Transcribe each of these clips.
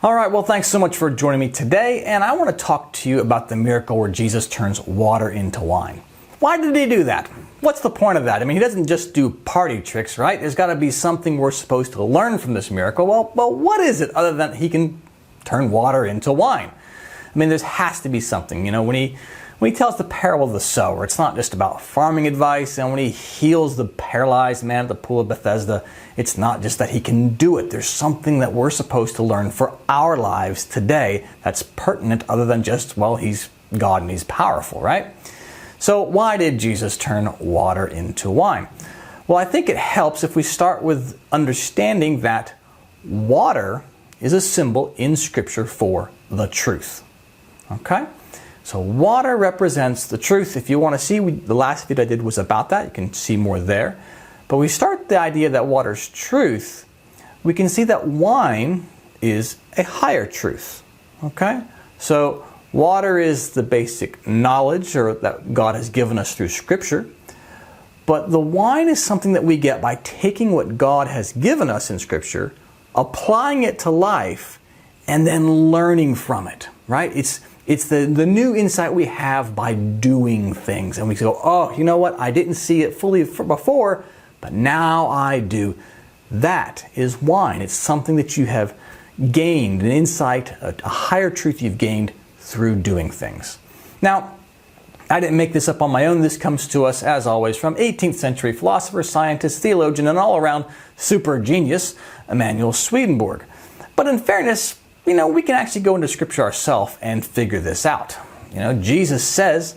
All right, well, thanks so much for joining me today, and I want to talk to you about the miracle where Jesus turns water into wine. Why did he do that? What's the point of that? I mean, he doesn't just do party tricks, right? There's got to be something we're supposed to learn from this miracle. Well, what is it other than he can turn water into wine? I mean, there has to be something. You know, when he tells the parable of the sower, it's not just about farming advice, and when he heals the paralyzed man at the pool of Bethesda, it's not just that he can do it. There's something that we're supposed to learn for our lives today that's pertinent other than just, well, he's God and he's powerful, right? So why did Jesus turn water into wine? Well, I think it helps if we start with understanding that water is a symbol in Scripture for the truth. Okay? So water represents the truth. If you want to see, the last video I did was about that. You can see more there. But we start the idea that water's truth, we can see that wine is a higher truth. Okay? So water is the basic knowledge or that God has given us through Scripture. But the wine is something that we get by taking what God has given us in Scripture, applying it to life, and then learning from it. Right? It's the new insight we have by doing things. And we go, oh, you know what? I didn't see it fully before, but now I do. That is wine. It's something that you have gained, an insight, a higher truth you've gained through doing things. Now, I didn't make this up on my own. This comes to us, as always, from 18th century philosopher, scientist, theologian, and all-around super genius, Emanuel Swedenborg. But in fairness, you know, we can actually go into Scripture ourselves and figure this out. You know, Jesus says,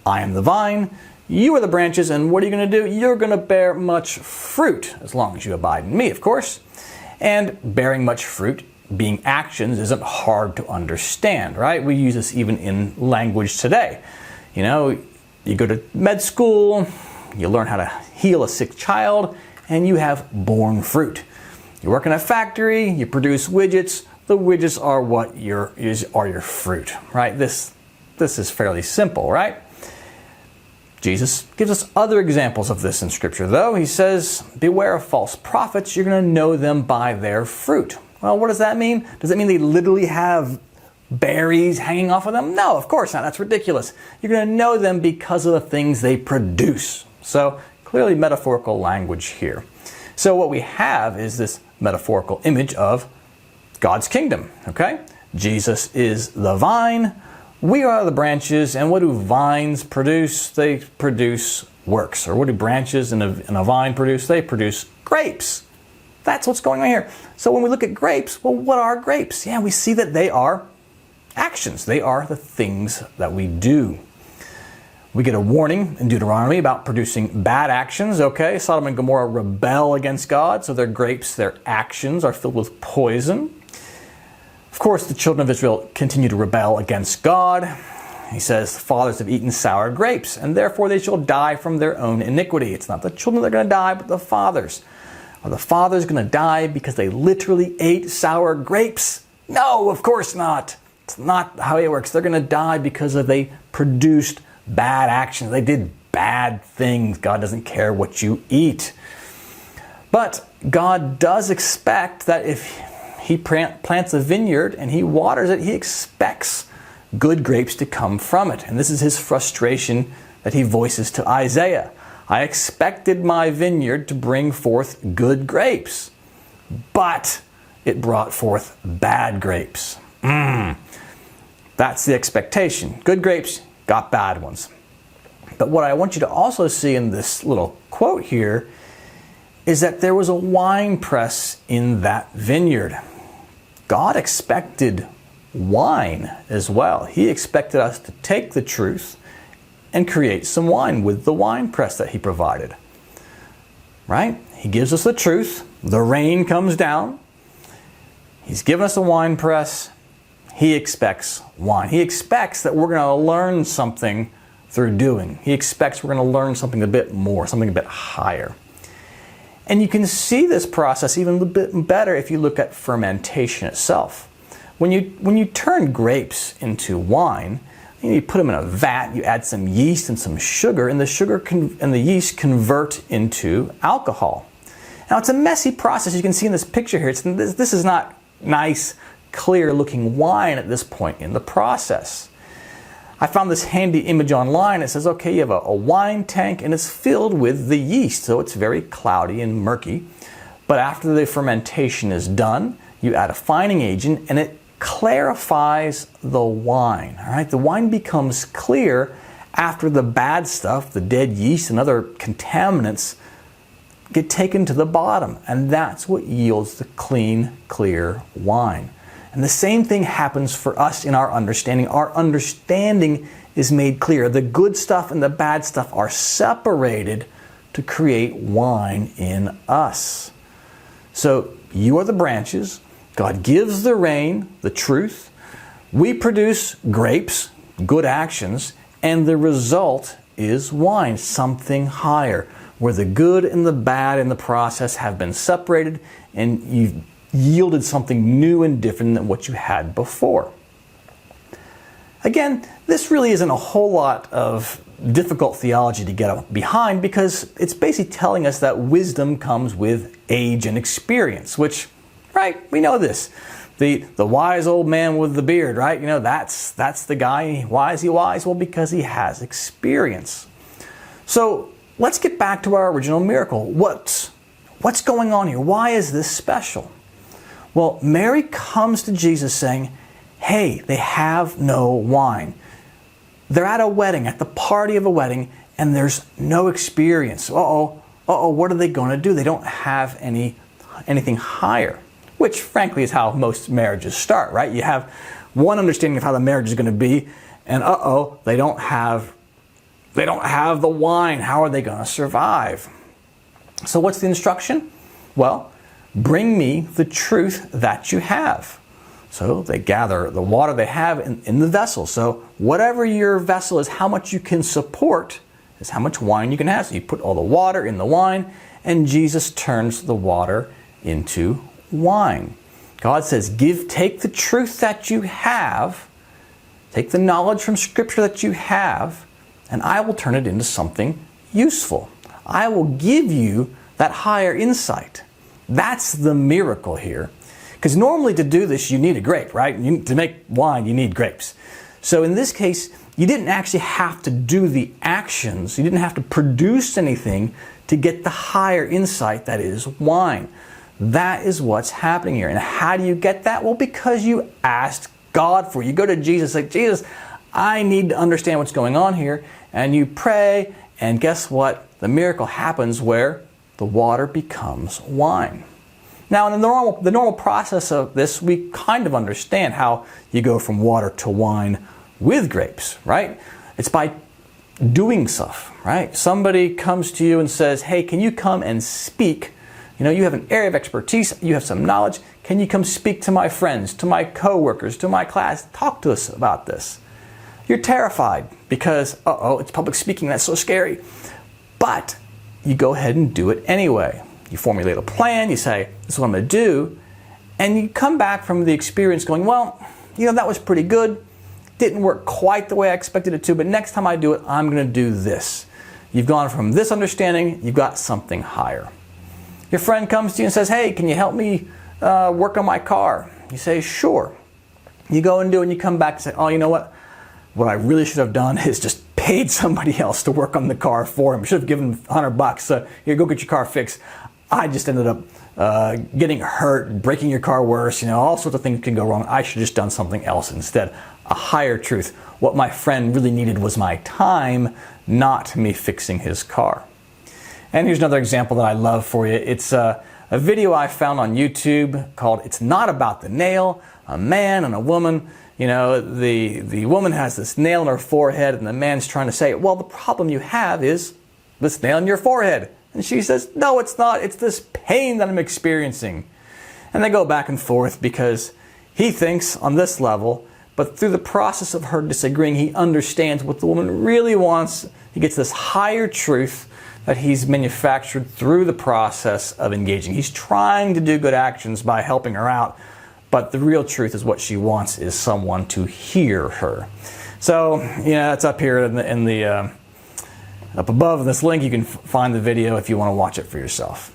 I am the vine, you are the branches, and what are you going to do? You're going to bear much fruit, as long as you abide in me, of course. And bearing much fruit, being actions, isn't hard to understand, right? We use this even in language today. You know, you go to med school, you learn how to heal a sick child, and you have borne fruit. You work in a factory, you produce widgets. The widgets are what your fruit, right? This is fairly simple, right? Jesus gives us other examples of this in Scripture, though. He says, beware of false prophets. You're going to know them by their fruit. Well, what does that mean? Does that mean they literally have berries hanging off of them? No, of course not. That's ridiculous. You're going to know them because of the things they produce. So clearly metaphorical language here. So what we have is this metaphorical image of God's kingdom, okay? Jesus is the vine, we are the branches, and what do vines produce? They produce works. Or what do branches in a vine produce? They produce grapes. That's what's going on here. So when we look at grapes, well, what are grapes? Yeah, we see that they are actions. They are the things that we do. We get a warning in Deuteronomy about producing bad actions, okay? Sodom and Gomorrah rebel against God, so their grapes, their actions are filled with poison. Of course, the children of Israel continue to rebel against God. He says, the fathers have eaten sour grapes, and therefore they shall die from their own iniquity. It's not the children that are going to die, but the fathers. Are the fathers going to die because they literally ate sour grapes? No, of course not. It's not how it works. They're going to die because they produced bad actions. They did bad things. God doesn't care what you eat. But God does expect that if He plants a vineyard and He waters it, He expects good grapes to come from it. And this is His frustration that He voices to Isaiah. I expected my vineyard to bring forth good grapes, but it brought forth bad grapes. That's the expectation. Good grapes got bad ones. But what I want you to also see in this little quote here is that there was a wine press in that vineyard. God expected wine as well. He expected us to take the truth and create some wine with the wine press that He provided. Right? He gives us the truth. The rain comes down. He's given us a wine press. He expects wine. He expects that we're going to learn something through doing. He expects we're going to learn something a bit more, something a bit higher. And you can see this process even a bit better if you look at fermentation itself. When you turn grapes into wine, you put them in a vat, you add some yeast and some sugar, and the sugar and the yeast convert into alcohol. Now it's a messy process. You can see in this picture here, this is not nice, clear looking wine at this point in the process. I found this handy image online. It says, okay, you have a wine tank and it's filled with the yeast, so it's very cloudy and murky. But after the fermentation is done, you add a fining agent and it clarifies the wine. All right, the wine becomes clear after the bad stuff, the dead yeast and other contaminants, get taken to the bottom, and that's what yields the clean, clear wine. And the same thing happens for us in our understanding. Our understanding is made clear. The good stuff and the bad stuff are separated to create wine in us. So you are the branches. God gives the rain, the truth. We produce grapes, good actions, and the result is wine, something higher, where the good and the bad in the process have been separated and you've yielded something new and different than what you had before. Again, this really isn't a whole lot of difficult theology to get behind, because it's basically telling us that wisdom comes with age and experience, which, right, we know this. The wise old man with the beard, right? You know, that's the guy. Why is he wise? Well, because he has experience. So let's get back to our original miracle. What's going on here? Why is this special? Well, Mary comes to Jesus saying, hey, they have no wine. They're at a wedding, at the party of a wedding, and there's no experience. What are they going to do? They don't have anything higher, which frankly is how most marriages start, right? You have one understanding of how the marriage is going to be, and they don't have the wine. How are they going to survive? So what's the instruction? Well, bring me the truth that you have. So they gather the water they have in the vessel. So whatever your vessel is, how much you can support is how much wine you can have. So you put all the water in the wine, and Jesus turns the water into wine. God says, take the truth that you have, take the knowledge from Scripture that you have, and I will turn it into something useful. I will give you that higher insight. That's the miracle here. Because normally to do this, you need a grape, right? To make wine, you need grapes. So in this case, you didn't actually have to do the actions. You didn't have to produce anything to get the higher insight that is wine. That is what's happening here. And how do you get that? Well, because you asked God for it. You go to Jesus, like, Jesus, I need to understand what's going on here. And you pray, and guess what? The miracle happens where the water becomes wine. Now, in the normal process of this, we kind of understand how you go from water to wine with grapes, right? It's by doing stuff, right? Somebody comes to you and says, hey, can you come and speak? You know, you have an area of expertise, you have some knowledge. Can you come speak to my friends, to my coworkers, to my class? Talk to us about this. You're terrified because, it's public speaking, that's so scary. But you go ahead and do it anyway. You formulate a plan, you say, this is what I'm going to do, and you come back from the experience going, well, that was pretty good. Didn't work quite the way I expected it to, but next time I do it, I'm going to do this. You've gone from this understanding, you've got something higher. Your friend comes to you and says, hey, can you help me work on my car? You say, sure. You go and do it, and you come back and say, oh, you know what? What I really should have done is just paid somebody else to work on the car for him. Should have given him $100. Here, go get your car fixed. I just ended up getting hurt, breaking your car worse. All sorts of things can go wrong. I should have just done something else instead. A higher truth. What my friend really needed was my time, not me fixing his car. And here's another example that I love for you. It's a video I found on YouTube called "It's Not About the Nail." A man and a woman. The woman has this nail in her forehead, and the man's trying to say, well, the problem you have is this nail in your forehead. And she says, no, it's not. It's this pain that I'm experiencing. And they go back and forth because he thinks on this level, but through the process of her disagreeing, he understands what the woman really wants. He gets this higher truth that he's manufactured through the process of engaging. He's trying to do good actions by helping her out, but the real truth is what she wants is someone to hear her. So, it's up here in the up above in this link. You can find the video if you want to watch it for yourself.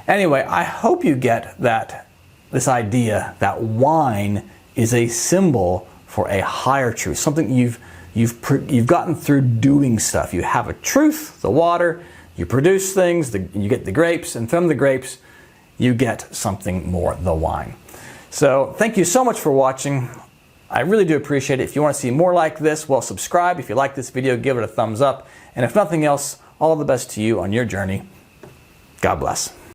Anyway, I hope you get this idea that wine is a symbol for a higher truth, something you've gotten through doing stuff. You have a truth, the water, you produce things, you get the grapes, and from the grapes, you get something more, the wine. So thank you so much for watching. I really do appreciate it. If you want to see more like this, well, subscribe. If you like this video, give it a thumbs up. And if nothing else, all the best to you on your journey. God bless.